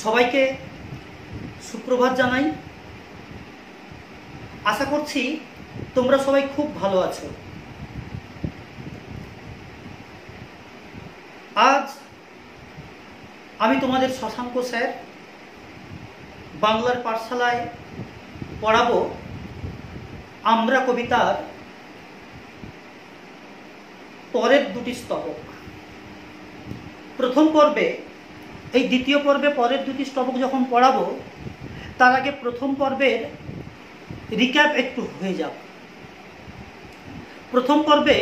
সবাইকে সুপ্রভাত জানাই। আশা করছি তোমরা সবাই খুব ভালো আছো। আজ আমি তোমাদের শশাঙ্ক স্যার বাংলার পাঠশালায় পড়াবো আমরা কবিতার পরের দুটি স্তবক। প্রথম পর্বে এই দ্বিতীয় পর্বে পরের দুটি স্তবক যখন পড়াবো তার আগে প্রথম পর্বের রিক্যাপ একটু হয়ে যাক। প্রথম পর্বে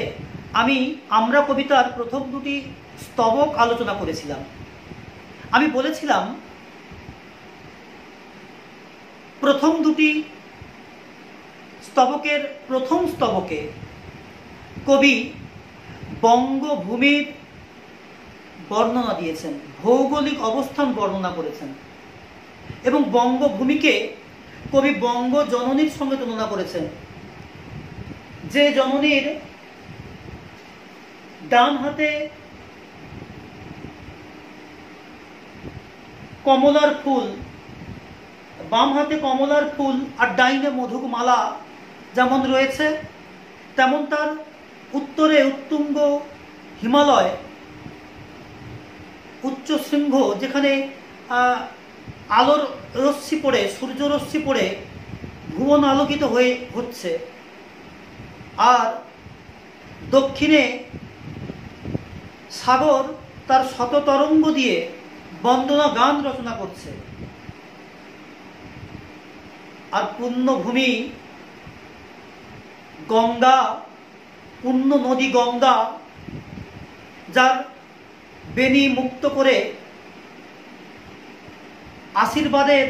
আমি আমরা কবিতার প্রথম দুটি স্তবক আলোচনা করেছিলাম। আমি বলেছিলাম প্রথম দুটি স্তবকের প্রথম স্তবকে কবি বঙ্গভূমির বর্ণনা দিয়েছেন, ভৌগোলিক অবস্থান বর্ণনা করেছেন এবং বঙ্গভূমিকে কবি বঙ্গ জননীর সঙ্গে তুলনা করেছেন, যে জননীর ডান হাতে কমলার ফুল, বাম হাতে কমলার ফুল আর ডাইনে মধুক মালা যেমন রয়েছে, তেমন তার উত্তরে উত্তুঙ্গ হিমালয়, উচ্চ শৃঙ্গ, যেখানে আলোর রশ্মি পড়ে, সূর্য রশ্মি পড়ে ভুবন আলোকিত হচ্ছে, আর দক্ষিণে সাগর তার শত তরঙ্গ দিয়ে বন্দনা গান রচনা করছে, আর পুণ্যভূমি গঙ্গা, পুণ্য নদী গঙ্গা, যার বেনি মুক্ত করে আশীর্বাদের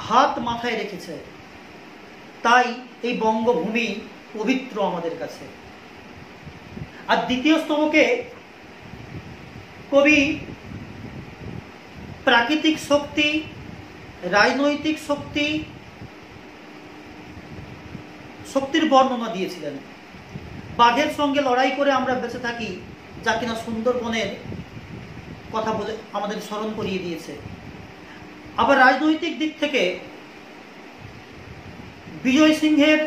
হাত মাথায় রেখেছে। তাই এই বঙ্গভূমি পবিত্র আমাদের কাছে। আর দ্বিতীয় স্তবকে কবি প্রাকৃতিক শক্তি, রাজনৈতিক শক্তির বর্ণনা দিয়েছিলেন। বাঘের সঙ্গে লড়াই করে আমরা বেঁচে থাকি, যা কিনা সুন্দরবনের কথা বলে আমাদের স্মরণ করিয়ে দিয়েছে। আবার রাজনৈতিক দিক থেকে বিজয় সিংহের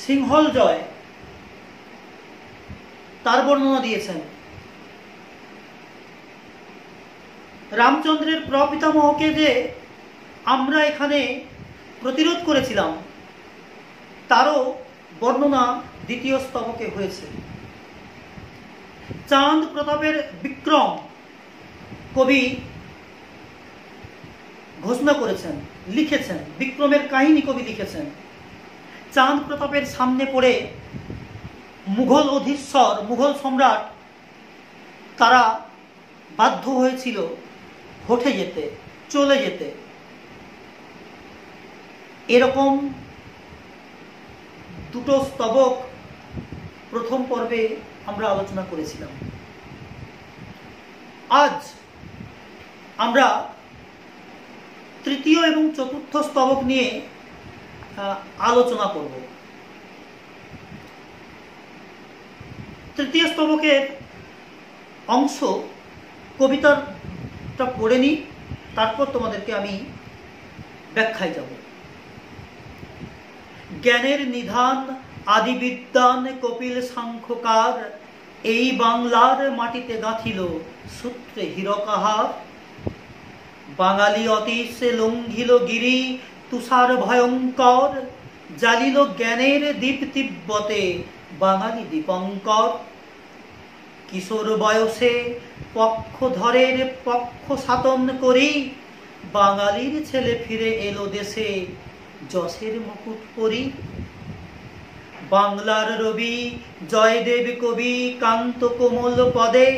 সিংহল জয়, তার বর্ণনা দিয়েছেন। রামচন্দ্রের প্রপিতামহকে যে আমরা এখানে প্রতিরোধ করেছিলাম, তারও বর্ণনা দ্বিতীয় স্তবকে হয়েছে। চাঁদ প্রতাপের বিক্রম কবি ঘোষণা করেছেন, লিখেছেন, বিক্রমের কাহিনী কবি লিখেছেন। চাঁদ প্রতাপের সামনে পড়ে মুঘল অধীশ্বর, মুঘল সম্রাট, তারা বাধ্য হয়েছিল হঠে যেতে, চলে যেতে। এরকম দুটো স্তবক প্রথম পর্বে আমরা আলোচনা করেছিলাম। আজ আমরা তৃতীয় এবং চতুর্থ স্তবক নিয়ে আলোচনা করব। তৃতীয় স্তবকের অংশ কবিতাটা পড়ে নিই, তারপর তোমাদেরকে আমি ব্যাখ্যায় যাব। জ্ঞানের নিধান আদিবিদ্যান কপিল সাংখ্যকার, এই বাংলার মাটিতে গাঁথিল সূত্রে হীরকাহার। বাঙালি অতীশে লঙ্ঘিল গিরি তুষার ভয়ঙ্কর, জ্বালিল জ্ঞানের দীপ তিব্বতে বাঙালি দীপঙ্কর। কিশোর বয়সে পক্ষধরের পক্ষ সাতন করি, বাঙালির ছেলে ফিরে এলো দেশে যশের মুকুট পরি। বাংলার রবি জয়দেব কবি কান্ত কোমল পদে,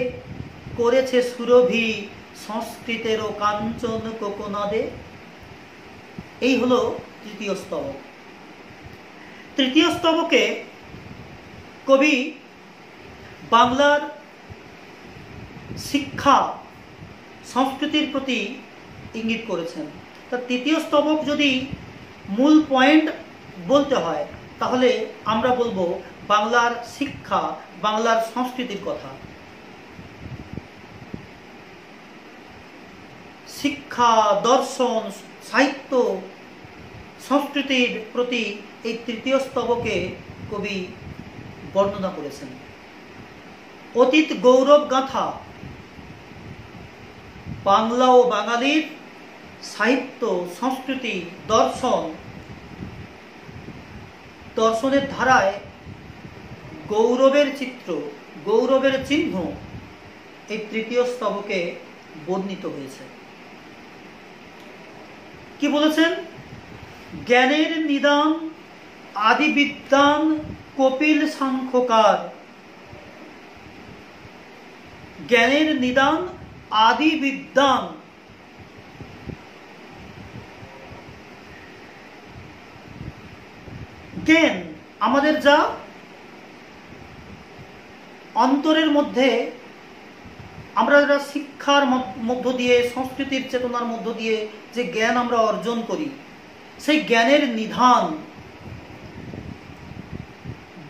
করেছে সুরভি সংস্কৃতেরও কাঞ্চন কোকনদে। এই হলো তৃতীয় স্তবক। তৃতীয় স্তবকে কবি বাংলার শিক্ষা সংস্কৃতির প্রতি ইঙ্গিত করেছেন। তা তৃতীয় স্তবক যদি মূল পয়েন্ট বলতে হয়, তাহলে আমরা বলবো বাংলার শিক্ষা, বাংলার সংস্কৃতির কথা। শিক্ষা, দর্শন, সাহিত্য, সংস্কৃতির প্রতি এই তৃতীয় স্তবকে কবি বর্ণনা করেছেন। অতীত গৌরব গাথা বাংলা ও বাঙালির সাহিত্য, সংস্কৃতি, দর্শনের ধারায় গৌরবের চিত্র, গৌরবের চিহ্ন এই তৃতীয় স্তবকে বর্ণিত হয়েছে। কি বলেছেন? জ্ঞানের নিদান আদি বিদ্বান কপিল সাংখ্যকার। জ্ঞানের নিদান আদি বিদ্বান। জ্ঞান আমাদের যা অন্তরের মধ্যে আমরা যারা শিক্ষার মধ্য দিয়ে, সংস্কৃতির চেতনার মধ্য দিয়ে যে জ্ঞান আমরা অর্জন করি, সেই জ্ঞানের নিধান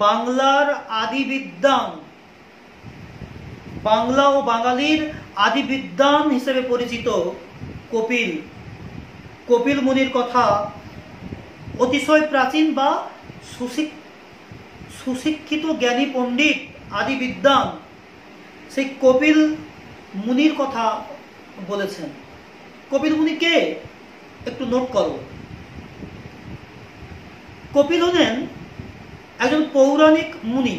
বাংলার আদি বিদ্বান, বাংলা ও বাঙালির আদি বিদ্বান হিসেবে পরিচিত কপিল। কপিল মুনির কথা অতিশয় প্রাচীন বা সুশিক্ষিত জ্ঞানী পণ্ডিত আদি বিদ্বান, সেই কপিল মুনির কথা বলেছেন। কপিল মুনি কে? একটু নোট করো। কপিল হলেন একজন পৌরাণিক মুনি।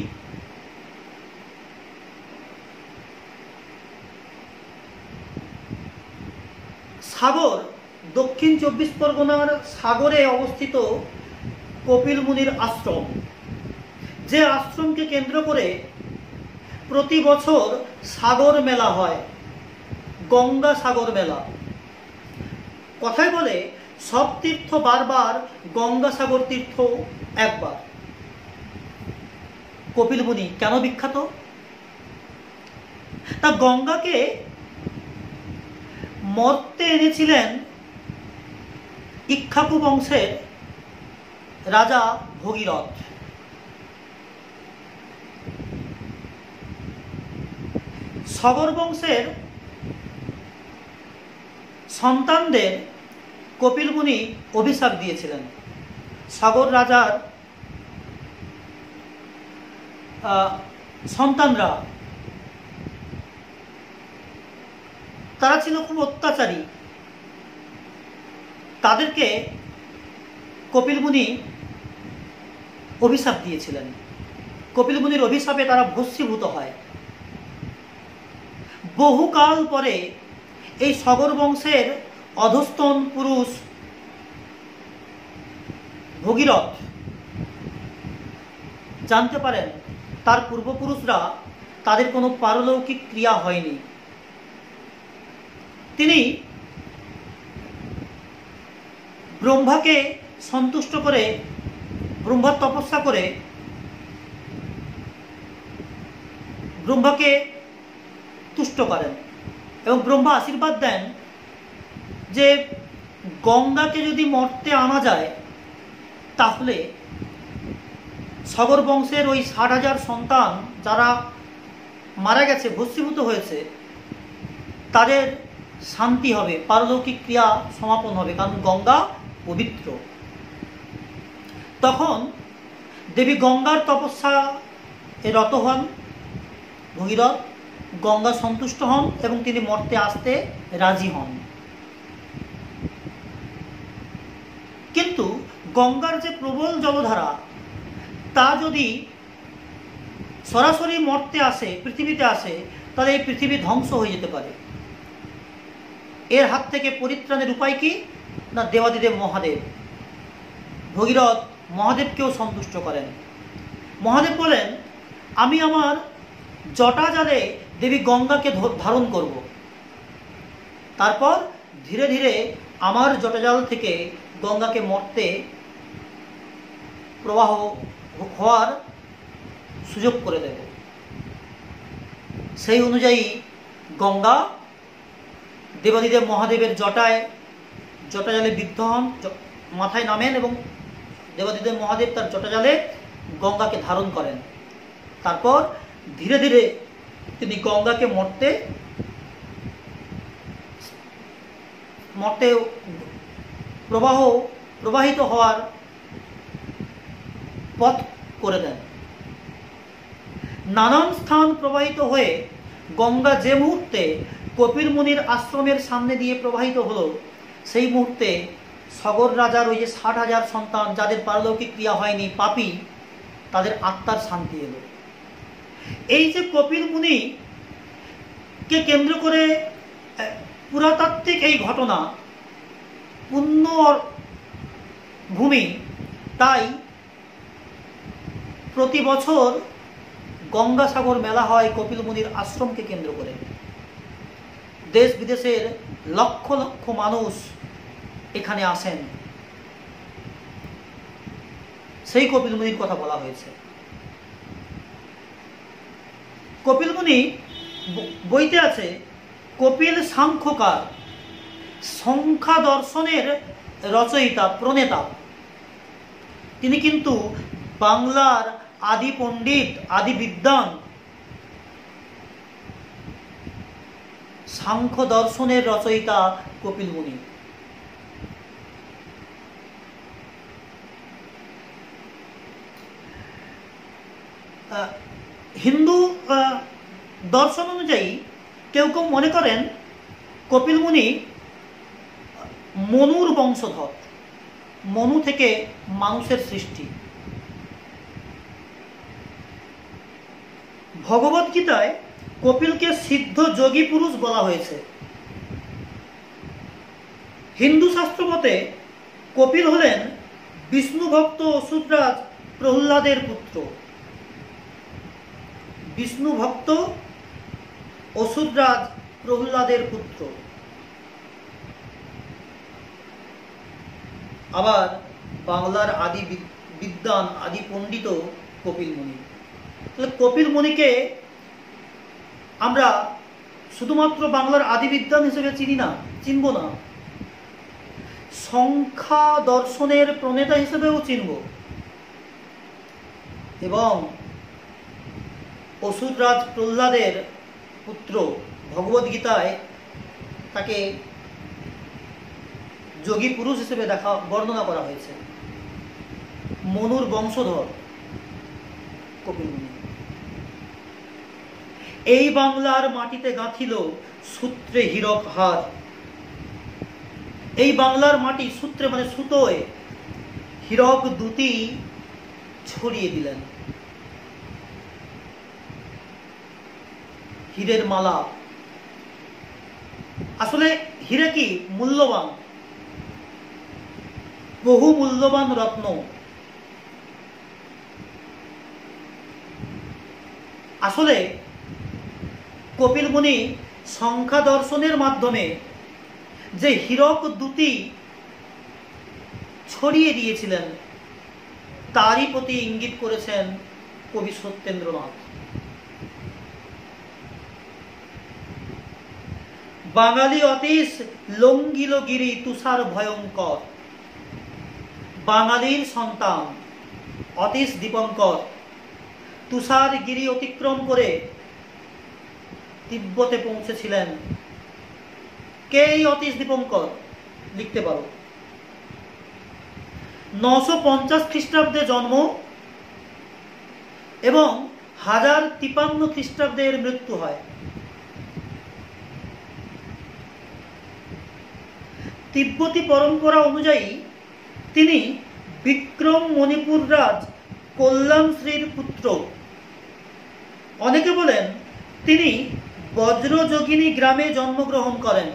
সাগর, দক্ষিণ 24 পরগনার সাগরে অবস্থিত কপিল মুনির আশ্রম, যে আশ্রমকে কেন্দ্র করে প্রতি বছর সাগর মেলা হয়, গঙ্গা সাগর মেলা। কথায় বলে সব তীর্থ বারবার, গঙ্গা সাগর তীর্থ একবার। কপিল মুনি কেন বিখ্যাত? তা গঙ্গাকে মর্তে এনেছিলেন ইক্ষ্বাকু বংশের রাজা ভগীরথ। সগর বংশের সন্তানদের কপিল মুনি অভিশাপ দিয়েছিলেন। সগর রাজার সন্তানরা, তারা ছিল খুব অত্যাচারী। তাদেরকে কপিল মুনি অভিশাপ দিয়েছিলেন। কপিল মুনির অভিশাপে তারা ভস্মীভূত হয়। বহুকাল পরে এই সগর বংশের অধস্তন পুরুষ ভগীরথ জানতে পারেন তার পূর্বপুরুষরা, তাদের কোনো পারলৌকিক ক্রিয়া হয়নি। তিনি ব্রহ্মাকে সন্তুষ্ট করে, ব্রহ্মার তপস্যা করে ব্রহ্মাকে তুষ্ট করেন এবং ব্রহ্মা আশীর্বাদ দেন যে গঙ্গাকে যদি মর্তে আনা যায় তাহলে সগর বংশের ওই 60,000 সন্তান যারা মারা গেছে, ভস্মীভূত হয়েছে, তাদের শান্তি হবে, পারলৌকিক ক্রিয়া সমাপন হবে, কারণ গঙ্গা পবিত্র। তখন দেবী গঙ্গার তপস্যা রত হন ভগীরথ। গঙ্গা সন্তুষ্ট হন এবং তিনি মর্তে আসতে রাজি হন। কিন্তু গঙ্গার যে প্রবল জলধারা, তা যদি সরাসরি মর্তে আসে, পৃথিবীতে আসে, তাহলে এই পৃথিবী ধ্বংস হয়ে যেতে পারে। এর হাত থেকে পরিত্রাণের উপায় কি? না, দেবাদিদেব মহাদেব। ভগীরথ মহাদেবকেও সন্তুষ্ট করেন। মহাদেব বলেন, আমি আমার জটা জালে দেবী গঙ্গাকে ধারণ করব, তারপর ধীরে ধীরে আমার জটাজাল থেকে গঙ্গাকে মর্তে প্রবাহ হওয়ার সুযোগ করে দেব। সেই অনুযায়ী গঙ্গা দেবাদিদেব মহাদেবের জটাজালে বিদ্ধ হন, মাথায় নামেন এবং দেবাদিদেব মহাদেব তার জটাজালে গঙ্গাকে ধারণ করেন। তারপর ধীরে ধীরে তিনি গঙ্গাকে মর্তে মর্তে প্রবাহিত হওয়ার পথ করে দেন। নানান স্থান প্রবাহিত হয়ে গঙ্গা যে মুহূর্তে কপিল মুনির আশ্রমের সামনে দিয়ে প্রবাহিত হলো, সেই মুহূর্তে সগর রাজার ওই যে 60,000 সন্তান যাদের পারলৌকিক ক্রিয়া হয়নি, পাপী, তাদের আত্মার শান্তি এলো। এই যে কপিল মুনিকে কেন্দ্র করে পুরাতাত্ত্বিক এই ঘটনা, পুণ্য ভূমি, তাই প্রতি বছর গঙ্গাসাগর মেলা হয় কপিল মুনির আশ্রমকে কেন্দ্র করে। দেশ বিদেশের লক্ষ লক্ষ মানুষ এখানে আসেন, সেই কপিল মুনির কথা বলা হয়েছে। কপিল মুনি বইতে আছে কপিল সাংখ্যকার, সংখ্যা দর্শনের রচয়িতা, প্রণেতা। তিনি কিন্তু বাংলার আদি পণ্ডিত, আদি বিদ্বান, সাংখ্য দর্শনের রচয়িতা কপিল মুনি। হিন্দু দর্শন অনুযায়ী কেউ কেউ মনে করেন কপিল মুনি মনুর বংশধর, মনু থেকে মানুষের সৃষ্টি। ভগবদ্গীতায় কপিলকে সিদ্ধ যোগী পুরুষ বলা হয়েছে। হিন্দু শাস্ত্র মতে কপিল হলেন বিষ্ণু ভক্ত অসুররাজ প্রহ্লাদের পুত্র। বিষ্ণু ভক্ত অসুররাজ প্রহ্লাদের পুত্র। আবার বাংলার আদি বিদ্বান, আদি পণ্ডিত কপিল মুনি। তাহলে কপিল মুনিকে আমরা শুধুমাত্র বাংলার আদি বিদ্বান হিসেবে চিনব না, সংখ্যা দর্শনের প্রণেতা হিসেবেও চিনব, এবং অসুররাজ প্রহ্লাদের পুত্র। ভগবদ্গীতায় তাকে যোগী পুরুষ হিসেবে বর্ণনা করা হয়েছে। মনুর বংশধর কপিল মুনি। এই বাংলার মাটিতে গাঁথিল সূত্রে হীরক হার। এই বাংলার মাটি সূত্রে মানে সুতোয় হীরক দুটি ছড়িয়ে দিলেন। হীরের মালা। আসলে হীরে কি? মূল্যবান, বহু মূল্যবান রত্ন। আসলে কপিল মুনি সংখ্যা দর্শনের মাধ্যমে যে হীরক দুটি ছড়িয়ে দিয়েছিলেন, তারই প্রতি ইঙ্গিত করেছেন কবি সত্যেন্দ্রনাথ। বাঙালি অতীশ লঙ্গিল গিরি তুষার ভয়ঙ্কর। বাঙালির সন্তান অতীশ দীপঙ্কর তুষার গিরি অতিক্রম করে তিব্বতে পৌঁছেছিলেন। কে এই অতীশ দীপঙ্কর? লিখতে পারো। 950 খ্রিস্টাব্দে জন্ম এবং 1053 খ্রিস্টাব্দে এর মৃত্যু হয়। তিব্বতী পরম্পরা অনুযায়ী তিনি বিক্রম মণিপুর রাজ কল্যাণশ্রীর পুত্র। অনেকে বলেন তিনি বজ্রযোগিনী গ্রামে জন্মগ্রহণ করেন।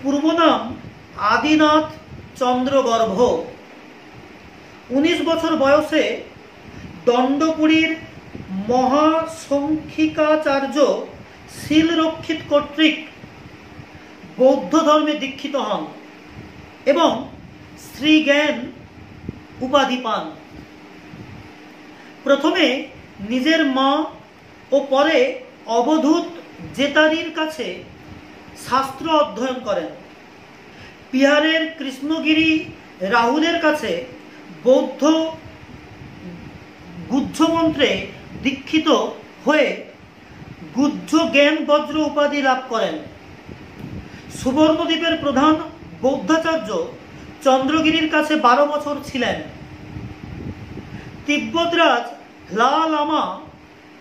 পূর্ব নাম আদিনাথ চন্দ্রগর্ভ। 19 বছর বয়সে দণ্ডপুরীর মহাসংখ্যিকাচার্য শীলরক্ষিত কর্তৃক বৌদ্ধ ধর্মে দীক্ষিত হন এবং শ্রীজ্ঞান উপাধি পান। প্রথমে নিজের মা ও পরে অবধূত জেতারির কাছে শাস্ত্র অধ্যয়ন করেন। বিহারের কৃষ্ণগিরি রাহুলের কাছে বৌদ্ধ গুহ্য মন্ত্রে দীক্ষিত হয়ে গুহ্য জ্ঞান বজ্র উপাধি লাভ করেন। সুবর্ণদ্বীপের প্রধান বৌদ্ধাচার্য চন্দ্রগিরির কাছে 12 বছর ছিলেন। তিব্বতরাজ লা লামা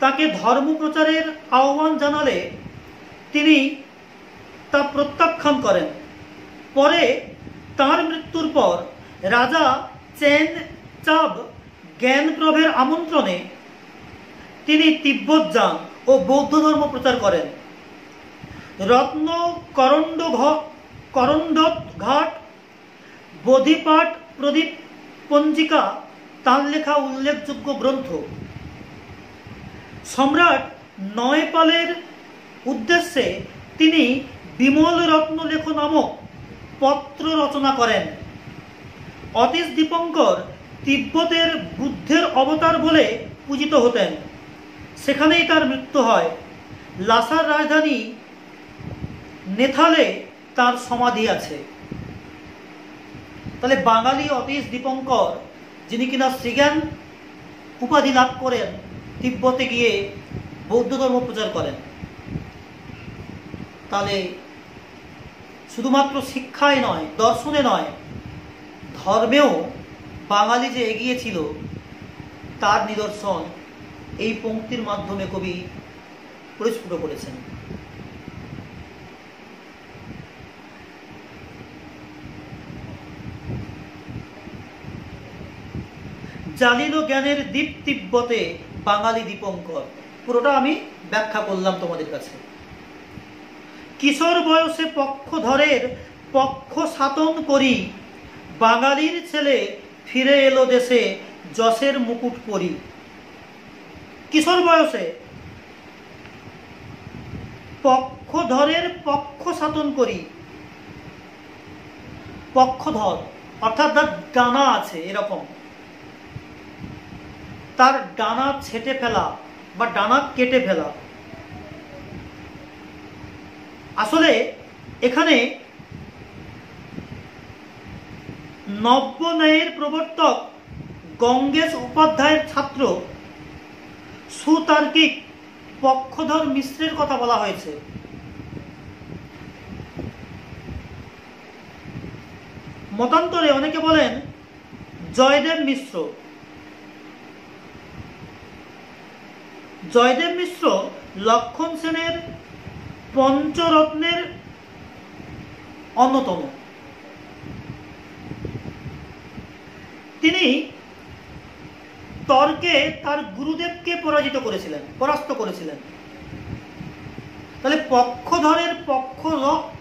তাকে ধর্মপ্রচারের আহ্বান জানালে তিনি তা প্রত্যাখ্যান করেন। পরে তাঁর মৃত্যুর পর রাজা চেন চাব জ্ঞানপ্রভের আমন্ত্রণে তিনি তিব্বত যান ও বৌদ্ধ ধর্ম প্রচার করেন। রত্ন করণ্ডত ঘাট, বোধিপাঠ, প্রদীপ পঞ্জিকা তাঁর লেখা উল্লেখযোগ্য গ্রন্থ। সম্রাট নয়পালের উদ্দেশ্যে তিনি বিমল রত্নলেখ নামক পত্র রচনা করেন। অতীশ দীপঙ্কর তিব্বতের বুদ্ধের অবতার বলে পূজিত হতেন। সেখানেই তার মৃত্যু হয়। লাসার রাজধানী নেথালে তার সমাধি আছে। তাহলে বাঙালি অতীশ দীপঙ্কর, যিনি কিনা শ্রীজ্ঞান উপাধি লাভ করেন, তিব্বতে গিয়ে বৌদ্ধ ধর্ম প্রচার করেন। তাহলে শুধুমাত্র শিক্ষায় নয়, দর্শনে নয়, ধর্মেও বাঙালি যে এগিয়েছিল তার নিদর্শন এই পংক্তির মাধ্যমে কবি পরিস্ফুট করেছেন। জালিল জ্ঞানের দ্বীপ তিব্বতে বাঙালি দীপঙ্কর, পুরোটা আমি ব্যাখ্যা করলাম তোমাদের কাছে। কিশোর বয়সে পক্ষধরের পক্ষ সাতন করি, বাঙালির ছেলে ফিরে এলো দেশে যশের মুকুট পরি। কিশোর বয়সে পক্ষধরের পক্ষ সাতন করি, পক্ষধর অর্থাৎ তার ডানা আছে এরকম, তার ডানা ছেটে ফেলা বা ডানা কেটে ফেলা। আসলে এখানে নব্য ন্যায়ের প্রবর্তক গঙ্গেশ উপাধ্যায়ের ছাত্র সুতার্কিক পক্ষধর মিশ্রের কথা বলা হয়েছে। মতান্তরে অনেকে বলেন জয়দেব মিশ্র। জয়দেব মিশ্র লক্ষণ সেনের পঞ্চরত্নের অন্যতম। তিনি তর্কে তার গুরুদেবকে পরাস্ত করেছিলেন। তাহলে পক্ষধরের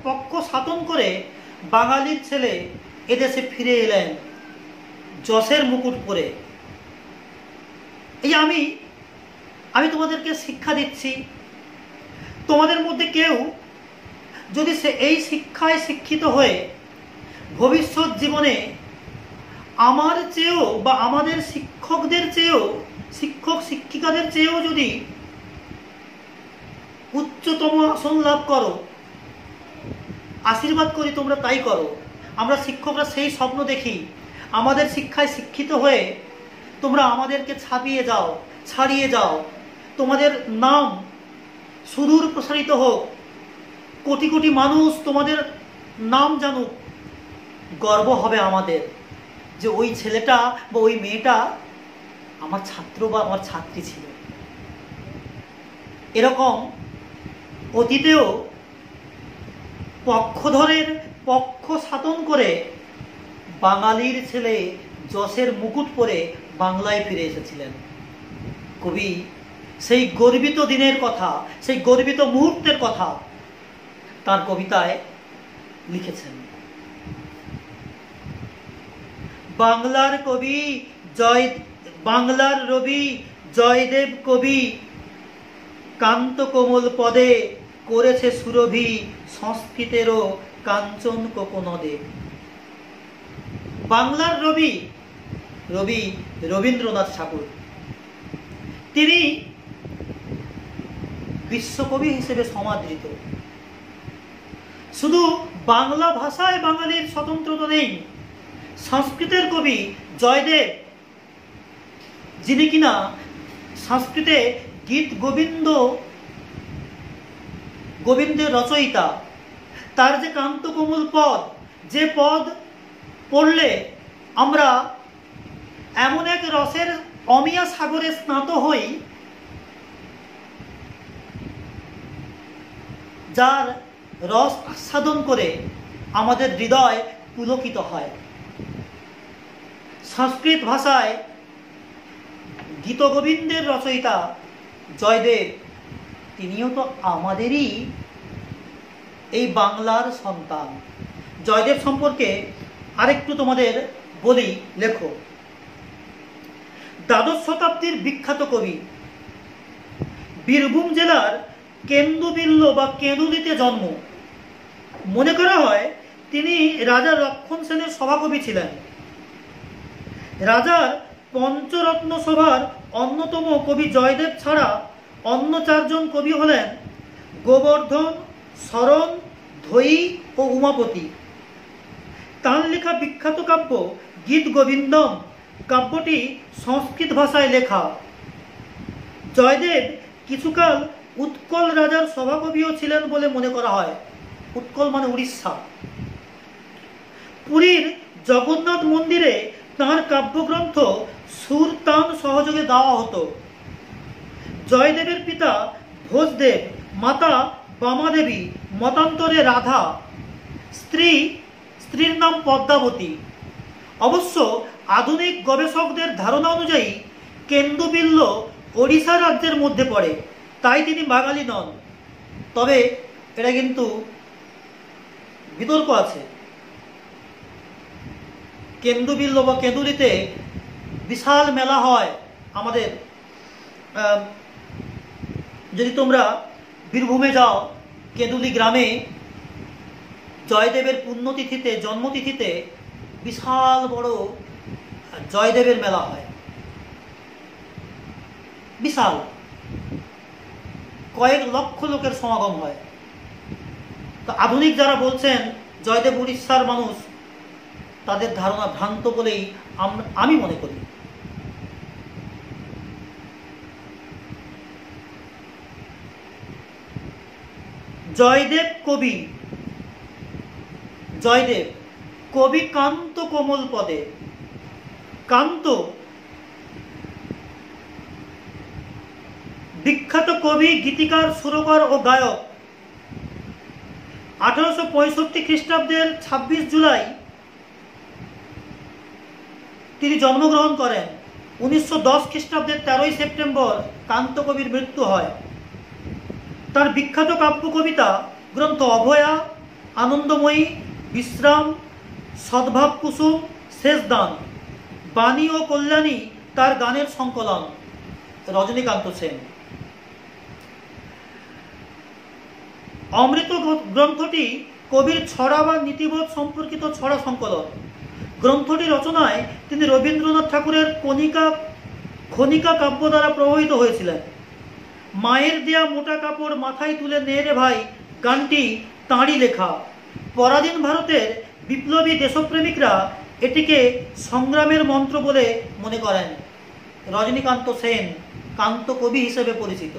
পক্ষ সাতন করে বাঙালির ছেলে এদেশে ফিরে এলেন যশের মুকুট পরে। এই আমি তোমাদেরকে শিক্ষা দিচ্ছি, তোমাদের মধ্যে কেউ যদি সে এই শিক্ষায় শিক্ষিত হয়ে ভবিষ্যৎ জীবনে আমার চেয়েও বা আমাদের শিক্ষকদের চেয়েও, শিক্ষক শিক্ষিকাদের চেয়েও যদি উচ্চতম আসন লাভ করো, আশীর্বাদ করি তোমরা তাই করো। আমরা শিক্ষকরা সেই স্বপ্ন দেখি, আমাদের শিক্ষায় শিক্ষিত হয়ে তোমরা আমাদেরকে ছাড়িয়ে যাও, তোমাদের নাম সুদূর প্রসারিত হোক, কোটি কোটি মানুষ তোমাদের নাম জানুক। গর্ব হবে আমাদের যে ওই ছেলেটা বা ওই মেয়েটা আমার ছাত্র বা আমার ছাত্রী ছিল। এরকম অতীতেও পক্ষধরের পক্ষ সাতন করে বাঙালির ছেলে যশের মুকুট পরে বাংলায় ফিরে এসেছিলেন। কবি সেই গর্বিত দিনের কথা, সেই গর্বিত মুহূর্তের কথা তার কবিতায় লিখেছেন। বাংলার রবি জয়দেব কবি কান্ত কোমল পদে করেছে সুরভি সংস্কৃতেরও কাঞ্চন কোকনদে। বাংলার রবি রবীন্দ্রনাথ ঠাকুর, তিনি বিশ্বকবি হিসেবে সমাদৃত। শুধু বাংলা ভাষায় বাঙালির স্বতন্ত্রতা নেই, সংস্কৃতের কবি জয়দেব, যিনি কিনা সংস্কৃতে গোবিন্দের রচয়িতা, তার যে কান্ত কোমল পদ, যে পদ পড়লে আমরা এমন এক রসের অমিয়া সাগরে স্নাত হই যার রস আস্বাদন করে আমাদের হৃদয় পুলকিত হয়। সংস্কৃত ভাষায় গীতগোবিন্দের রচয়িতা জয়দেব, তিনিও তো আমাদেরই এই বাংলার সন্তান। জয়দেব সম্পর্কে আরেকটু তোমাদের বলি, লেখো। দ্বাদশ শতাব্দীর বিখ্যাত কবি, বীরভূম জেলার কেন্দুবিল্ল বা কেঁদুলিতে জন্ম। মনে করা হয় তিনি রাজা লক্ষণ সেনের সভাকবি ছিলেন। রাজার পঞ্চরত্ন সভার অন্যতম কবি জয়দেব ছাড়া অন্য চারজন কবি হলেন গোবর্ধন, শরণ, ধৈ ও উমাপতি। তাঁর লেখা বিখ্যাত কাব্য গীত গোবিন্দম কাব্যটি সংস্কৃত ভাষায় লেখা। জয়দেব কিছুকাল উৎকল রাজার সভাকবিও ছিলেন বলে মনে করা হয়। উৎকল মানে উড়িষ্যা। পুরীর জগন্নাথ মন্দিরে তাঁর কাব্যগ্রন্থ সুর তান সহযোগে দেওয়া হতো। জয়দেবের পিতা ভোজদেব, মাতা বামাদেবী, মতান্তরে রাধা, স্ত্রীর নাম পদ্মাবতী। অবশ্য আধুনিক গবেষকদের ধারণা অনুযায়ী কেন্দুবিল্ল ওড়িশা রাজ্যের মধ্যে পড়ে, তাই তিনি বাঙালি নন। তবে এটা কিন্তু বিতর্ক আছে। কেন্দুবিল্ল বা কেঁদুলিতে বিশাল মেলা হয়। আমাদের যদি তোমরা বীরভূমে যাও, কেঁদুলি গ্রামে জয়দেবের পুণ্যতিথিতে, জন্মতিথিতে বিশাল বড় জয়দেবের মেলা হয়। বিশাল, কয়েক লক্ষ লোকের সমাগম হয়। তো আধুনিক যারা বলছেন জয়দেব উড়িষ্যার মানুষ, তাদের ধারণা ভ্রান্ত বলেই আমি মনে করি। জয়দেব কবি, জয়দেব কবি কান্ত কোমল পদে। কান্ত বিখ্যাত কবি, গীতিকার, সুরকার ও গায়ক। 1865 খ্রিস্টাব্দের 26 জুলাই তিনি জন্মগ্রহণ করেন। 1910 খ্রিস্টাব্দের 13 সেপ্টেম্বর কান্ত কবির মৃত্যু হয়। তার বিখ্যাত কাব্য কবিতা গ্রন্থ অভয়া, আনন্দময়ী, বিশ্রাম, সদ্ভাব কুসুম, শেষদান, বাণী ও কল্যাণী তার গানের সংকলন। রজনীকান্ত সেন। অমৃত গ্রন্থটি কবির ছড়া বা নীতিবোধ সম্পর্কিত ছড়া সংকলন। গ্রন্থটি রচনায় তিনি রবীন্দ্রনাথ ঠাকুরের খনিকা কাব্য দ্বারা প্রভাবিত হয়েছিলেন। মায়ের দেয়া মোটা কাপড় মাথায় তুলে নে রে ভাই গানটি তাঁরই লেখা। পরাধীন ভারতের বিপ্লবী দেশপ্রেমিকরা এটিকে সংগ্রামের মন্ত্র বলে মনে করেন। রজনীকান্ত সেন কান্ত কবি হিসেবে পরিচিত।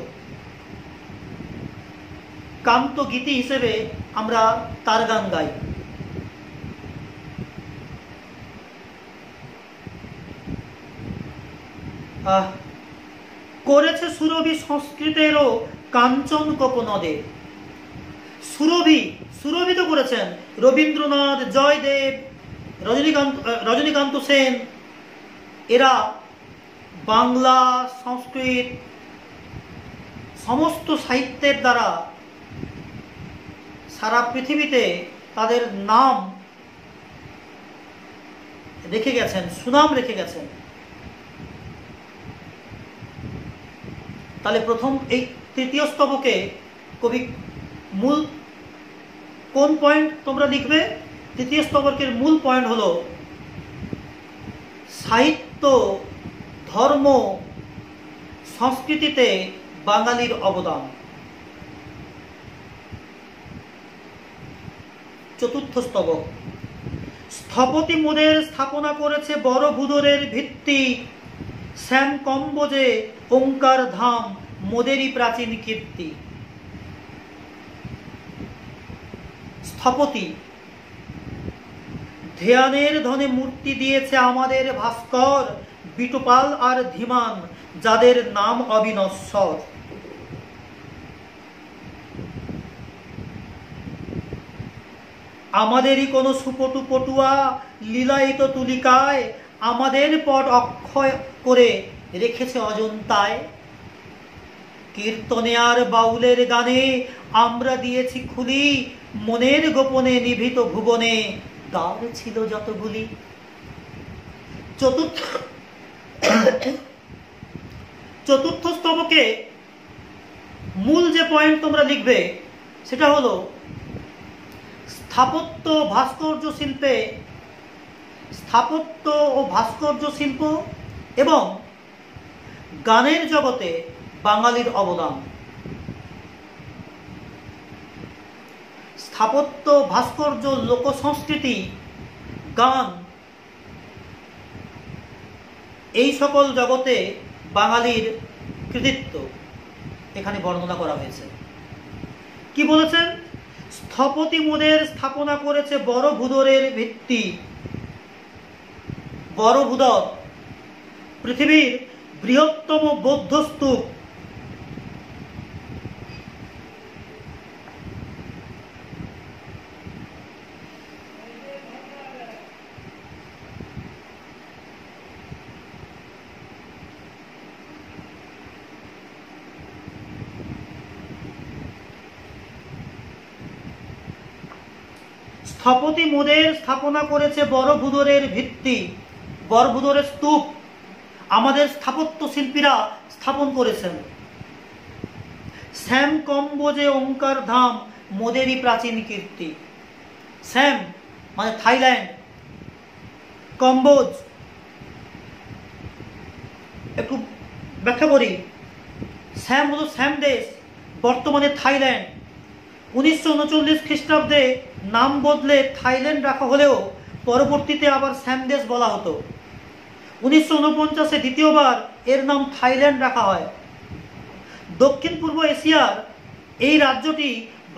কান্ত গীতি হিসেবে আমরা তার গান গাই। করেছে সুরভি সংস্কৃতেরও কাঞ্চন কোপনদে। সুরভি তো করেছেন রবীন্দ্রনাথ, জয়দেব, রজনীকান্ত সেন। এরা বাংলা, সংস্কৃত সমস্ত সাহিত্যের দ্বারা সারা পৃথিবীতে তাদের নাম রেখে গেছেন, সুনাম রেখে গেছেন। তাহলে প্রথম এই তৃতীয় স্তবকে কবি মূল কোন পয়েন্ট তোমরা লিখবে? তৃতীয় স্তবকের মূল পয়েন্ট হলো সাহিত্য, ধর্ম, সংস্কৃতিতে বাঙালির অবদান। চতুর্থ স্তবক, স্থপতি মোদের স্থাপনা করেছে বড় ভূদরের ভিত্তি, শ্যাম কম্বোজে ওঙ্কার ধাম মোদেরই প্রাচীন কীর্তি। স্থপতি। ধ্যানের ধনে মূর্তি দিয়েছে আমাদের ভাস্কর, বিটপাল আর ধীমান, যাদের নাম অবিনশ্বর। আমাদেরই কোনো সুপটু পটুয়া লীলায়িত তুলিকায় আমাদের পট অক্ষয় করে রেখেছে অজন্তায়। কীর্তনে আর বাউলের গানে আমরা দিয়েছি খুলি, মনের গোপনে নিভৃত ভুবনে দ্বার ছিল যতগুলি। চতুর্থ স্তবকে মূল যে পয়েন্ট তোমরা লিখবে সেটা হলো স্থাপত্য ও ভাস্কর্য শিল্প এবং গানের জগতে বাঙালির অবদান। স্থাপত্য, ভাস্কর্য, লোকসংস্কৃতি, গান, এই সকল জগতে বাঙালির কৃতিত্ব এখানে বর্ণনা করা হয়েছে। কি বলেছেন? স্থপতি মোদের স্থাপনা করেছে বড় ভূদরের ভিত্তি। বড় ভূদর পৃথিবীর বৃহত্তম বৌদ্ধ স্তূপ। স্থপতি মোদের স্থাপনা করেছে বড় ভূদরের ভিত্তি, বড় ভূদরের স্তূপ আমাদের স্থাপত্য শিল্পীরা স্থাপন করেছেন। শ্যাম কম্বোজে ওঙ্কার ধাম মোদেরই প্রাচীন কীর্তি। শ্যাম মানে থাইল্যান্ড, কম্বোজ একটু ব্যাখ্যা করি। শ্যাম হলো শ্যাম দেশ, বর্তমানে থাইল্যান্ড। 1939 খ্রিস্টাব্দে নাম বদলে থাইল্যান্ড রাখা হলেও পরবর্তীতে আবার শ্যাম দেশ বলা হতো। 1949-এ দ্বিতীয়বার এর নাম থাইল্যান্ড রাখা হয়। দক্ষিণ পূর্ব এশিয়ার এই রাজ্যটি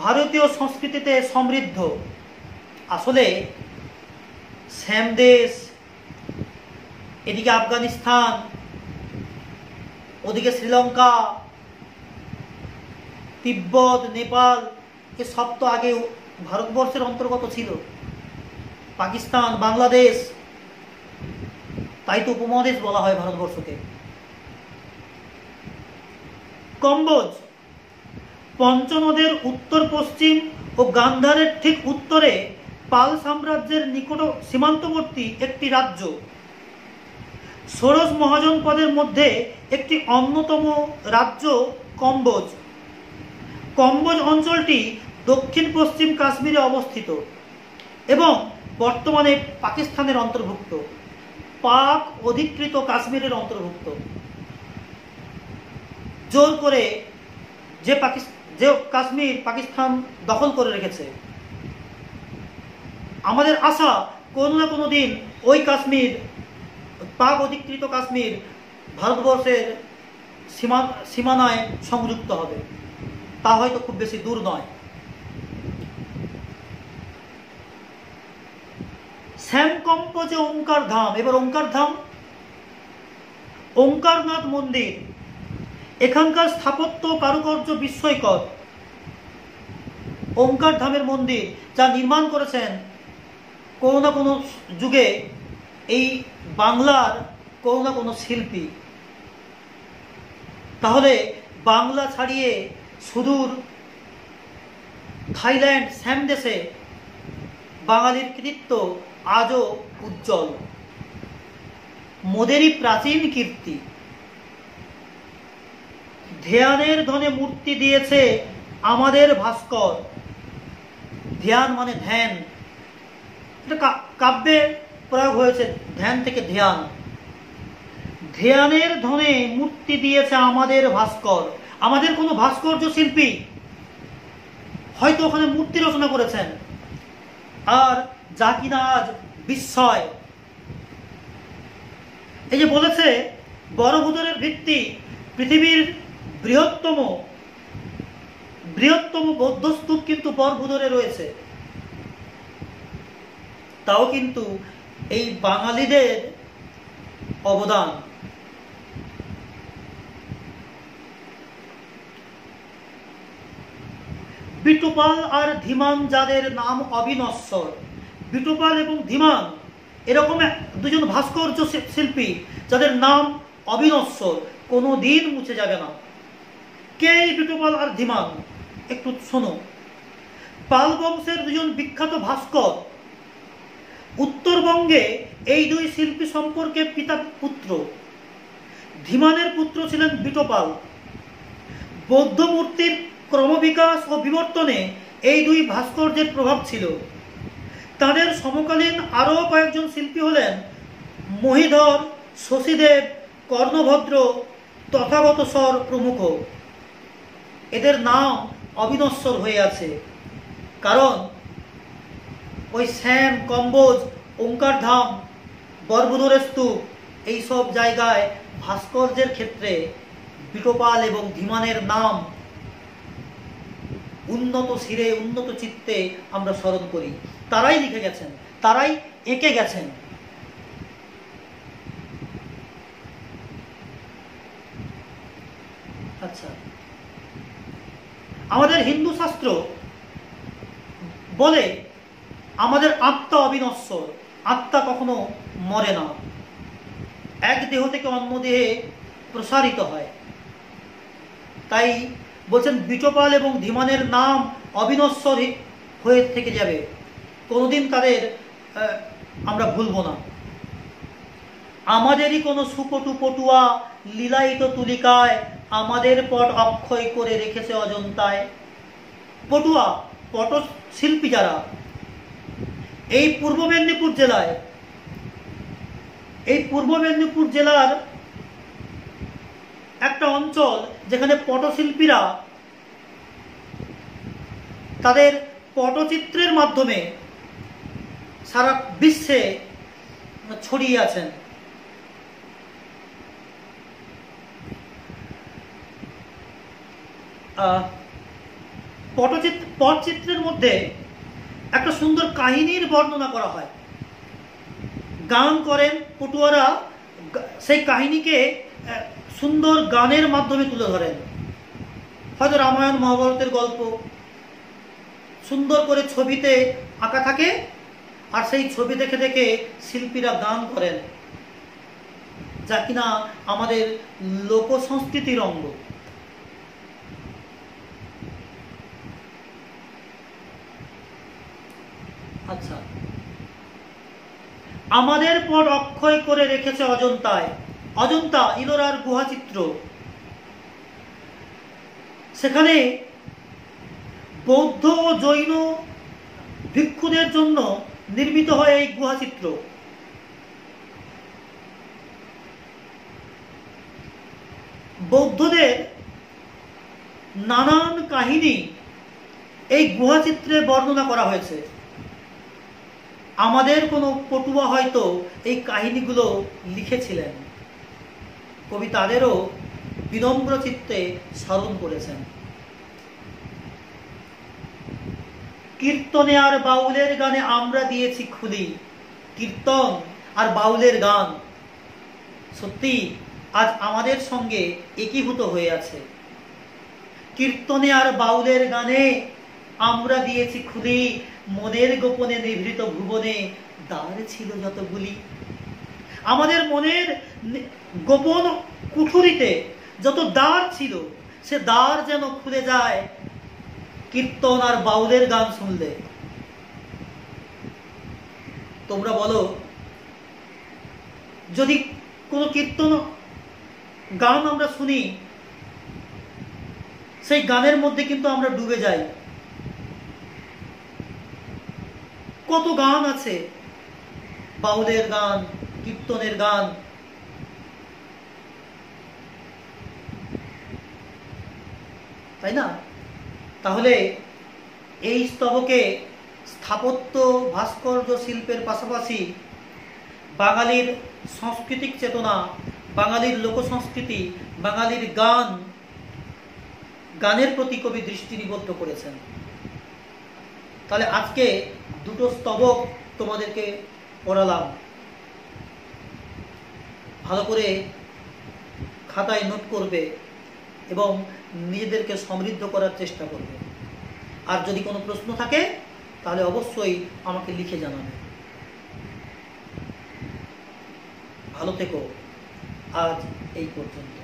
ভারতীয় সংস্কৃতিতে সমৃদ্ধ। আসলে শ্যাম দেশ, এদিকে আফগানিস্তান, ওদিকে শ্রীলঙ্কা, তিব্বত, নেপাল, এ সব তো আগে ভারতবর্ষের অন্তর্গত ছিল। পাকিস্তান, বাংলাদেশ, তাই তো উপমহাদেশ বলা হয় ভারতবর্ষকে। কম্বোজ পঞ্চনদের উত্তর পশ্চিম ও গান্ধারের ঠিক উত্তরে পাল সাম্রাজ্যের নিকট সীমান্তবর্তী একটি রাজ্য। ষোড়শ মহাজনপদের মধ্যে একটি অন্যতম রাজ্য কম্বোজ। কম্বোজ অঞ্চলটি দক্ষিণ পশ্চিম কাশ্মীরে অবস্থিত এবং বর্তমানে পাকিস্তানের অন্তর্ভুক্ত, পাক অধিকৃত কাশ্মীরের অন্তর্ভুক্ত। জোর করে যে কাশ্মীর পাকিস্তান দখল করে রেখেছে, আমাদের আশা কোনো না কোনো দিন ওই কাশ্মীর, পাক অধিকৃত কাশ্মীর ভারতবর্ষের সীমানায় সংযুক্ত হবে। তা হয়তো খুব বেশি দূর নয়। শ্যামকম্পোজে ওঙ্কার ধাম। এবার ওঙ্কার ধাম, ওঙ্কারনাথ মন্দির। এখানকার স্থাপত্য কারুকার্য বিস্ময়কর। ওঙ্কার ধামের মন্দির যা নির্মাণ করেছেন কোনো না কোনো যুগে এই বাংলার কোনো না কোনো শিল্পী। তাহলে বাংলা ছাড়িয়ে সুদূর থাইল্যান্ড, শ্যাম দেশে বাঙালির কৃতিত্ব আজও উজ্জ্বল। মোদেরই প্রাচীন কীর্তি। ধ্যানের ধনে মূর্তি দিয়েছে আমাদের ভাস্কর। ধ্যান মানে ধ্যান, এটা কাব্যে প্রয়োগ হয়েছে, ধ্যান থেকে ধ্যান। ধ্যানের ধনে মূর্তি দিয়েছে আমাদের ভাস্কর। আমাদের কোনো ভাস্কর্য শিল্পী হয়তো ওখানে মূর্তি রচনা করেছেন, আর যা কিনা আজ বিস্ময়। এই যে বলেছে বড়ভূদরের ভিত্তি, পৃথিবীর বৃহত্তম বৌদ্ধ স্তূপ কিন্তু বড়ভূদরে রয়েছে। তাও কিন্তু এই বাঙালিদের অবদান। বিটোপাল আর ধীমান, যাদের নাম অবিনশ্বর, বিটোপাল এবং ধীমান এরকম দুজন ভাস্কর্য শিল্পী যাদের নাম অবিনশ্বর, কোনো দিন মুছে যাবে না। কে এই বিটোপাল আর ধীমান? একটু শোনো। পাল বংশের দুজন বিখ্যাত ভাস্কর। উত্তরবঙ্গে এই দুই শিল্পী সম্পর্কে পিতা পুত্র। ধীমানের পুত্র ছিলেন বিটোপাল। বৌদ্ধ মূর্তির ক্রমবিকাশ ও বিবর্তনে এই দুই ভাস্কর্যের প্রভাব ছিল। তাদের সমকালীন আরও কয়েকজন শিল্পী হলেন মহীধর, শশীদেব, কর্ণভদ্র, তথাগতস্বর প্রমুখ। এদের নাম অবিনশ্বর হয়ে আছে কারণ ওই শ্যাম, কম্বোজ, ওঙ্কারধাম, বরবুদরের স্তূপ এইসব জায়গায় ভাস্কর্যের ক্ষেত্রে বিটোপাল এবং ধীমানের নাম উন্নত শিরে, উন্নত চিত্তে আমরা স্মরণ করি। তারাই লিখে গেছেন, তারাই এঁকে গেছেন। আচ্ছা, আমাদের হিন্দু শাস্ত্র বলে আমাদের আত্মা অবিনশ্বর, আত্মা কখনো মরে না, এক দেহ থেকে অন্য দেহে প্রসারিত হয়। তাই বলছেন বিটোপাল এবং ধীমানের নাম অবিনশ্বর হয়ে থেকে যাবে, কোনোদিন তাদের আমরা ভুলব না। আমাদেরই কোনো সুপটু পটুয়া লীলায়িত তুলিকায় আমাদের পট অক্ষয় করে রেখেছে অজন্তায়। পটুয়া, পটশিল্পী যারা এই পূর্ব মেদিনীপুর জেলায়, এই পূর্ব মেদিনীপুর জেলার একটা অঞ্চল যেখানে পটশিল্পীরা তাদের পটচিত্রের মাধ্যমে সারা বিশ্বে ছড়িয়ে আছেন। পটচিত্রের মধ্যে একটা সুন্দর কাহিনীর বর্ণনা করা হয়। গান করেন পটুয়ারা, সেই কাহিনীকে সুন্দর গানের মাধ্যমে তুলে ধরেন। হয়তো রামায়ণ মহাভারতের গল্প সুন্দর করে ছবিতে আঁকা থাকে, আর সেই ছবি দেখে দেখে শিল্পীরা গান করেন, যা কিনা আমাদের লোক সংস্কৃতির অঙ্গ। আচ্ছা, আমাদের পট অক্ষয় করে রেখেছে অজন্তায়। অজন্তা ইলোরার গুহাচিত্র, সেখানে বৌদ্ধ ও জৈন ভিক্ষুদের জন্য নির্মিত হয় এই গুহাচিত্র। বৌদ্ধদের নানান কাহিনী এই গুহাচিত্রে বর্ণনা করা হয়েছে। আমাদের কোনো পটুয়া হয়তো এই কাহিনীগুলো লিখেছিলেন, কবি তাদেরও বিনম্র চিত্তে স্মরণ করেছেন। কীর্তনে আর বাউলের গানে আমরা দিয়েছি খুলি। কীর্তন আর বাউলের গান সত্যি আজ আমাদের সঙ্গে একীভূত হয়ে আছে। কীর্তনে আর বাউলের গানে আমরা দিয়েছি খুলি, মনের গোপনে নিভৃত ভুবনে দ্বার ছিল যতগুলি। আমাদের মনের গোপন কুঠুরিতে যত দ্বার ছিল, সে দ্বার যেন খুলে যায় কীর্তন আর বাউলের গান শুনলে। তোমরা বলো, যদি কোনো কীর্তন গান আমরা শুনি, সেই গানের মধ্যে কিন্তু আমরা ডুবে যাই। কত গান আছে, বাউলের গান, কীর্তনের গান। তাই না? তাহলে এই স্তবকে স্থাপত্য, ভাস্কর্য শিল্পের পাশাপাশি বাঙালির সাংস্কৃতিক চেতনা, বাঙালির লোকসংস্কৃতি, বাঙালির গান, গানের প্রতি কবি দৃষ্টি নিবদ্ধ করেছেন। তাহলে আজকে দুটো স্তবক তোমাদেরকে পড়ালাম। ভালো করে খাতায় নোট করবে এবং নিজেদেরকে সমৃদ্ধ করার চেষ্টা করবে। আর যদি কোনো প্রশ্ন থাকে তাহলে অবশ্যই আমাকে লিখে জানাবে। ভালো থেকো। আজ এই পর্যন্ত।